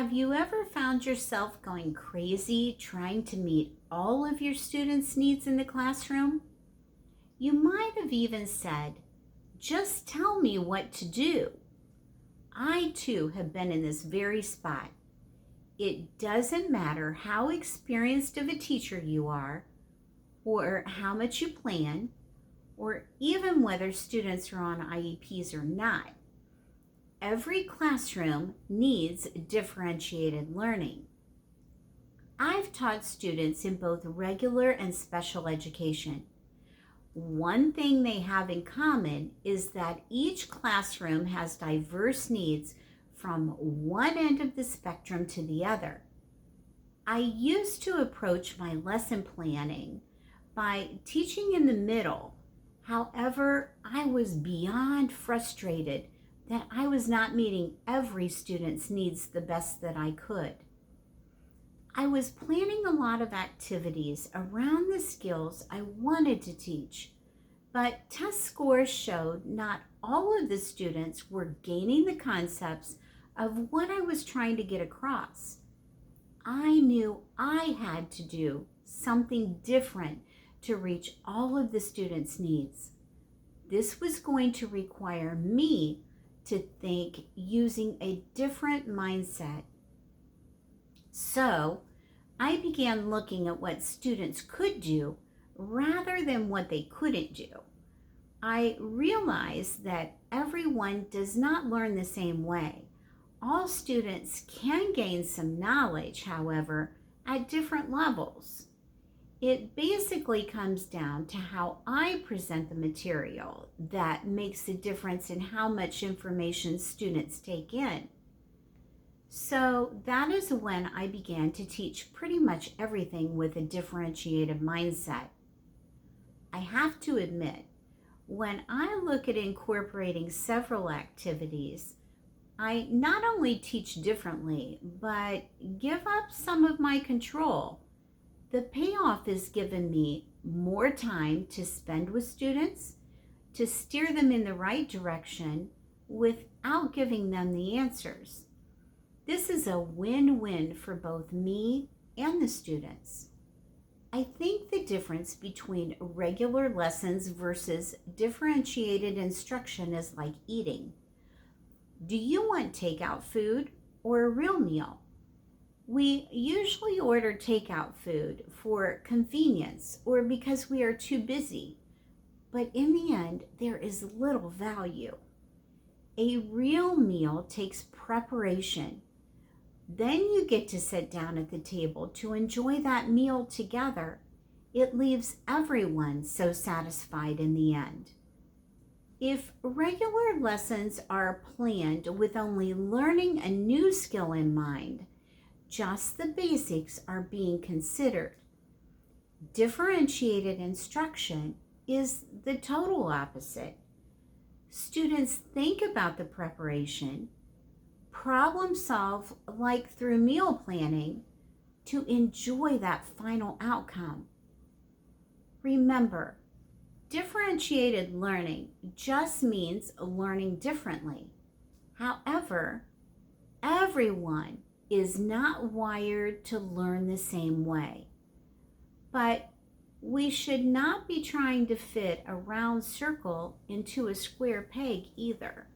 Have you ever found yourself going crazy trying to meet all of your students' needs in the classroom? You might have even said, "Just tell me what to do." I too have been in this very spot. It doesn't matter how experienced of a teacher you are, or how much you plan, or even whether students are on IEPs or not. Every classroom needs differentiated learning. I've taught students in both regular and special education. One thing they have in common is that each classroom has diverse needs from one end of the spectrum to the other. I used to approach my lesson planning by teaching in the middle. However, I was beyond frustrated that I was not meeting every student's needs the best that I could. I was planning a lot of activities around the skills I wanted to teach, but test scores showed not all of the students were gaining the concepts of what I was trying to get across. I knew I had to do something different to reach all of the students' needs. This was going to require me to think using a different mindset. So I began looking at what students could do rather than what they couldn't do. I realized that everyone does not learn the same way. All students can gain some knowledge, however, at different levels. It basically comes down to how I present the material that makes a difference in how much information students take in. So that is when I began to teach pretty much everything with a differentiated mindset. I have to admit, when I look at incorporating several activities, I not only teach differently, but give up some of my control. The payoff is given me more time to spend with students, to steer them in the right direction without giving them the answers. This is a win-win for both me and the students. I think the difference between regular lessons versus differentiated instruction is like eating. Do you want takeout food or a real meal? We usually order takeout food for convenience or because we are too busy, but in the end, there is little value. A real meal takes preparation. Then you get to sit down at the table to enjoy that meal together. It leaves everyone so satisfied in the end. If regular lessons are planned with only learning a new skill in mind, just the basics are being considered. Differentiated instruction is the total opposite. Students think about the preparation, problem solve like through meal planning to enjoy that final outcome. Remember, differentiated learning just means learning differently. However, everyone is not wired to learn the same way. But we should not be trying to fit a round circle into a square peg either.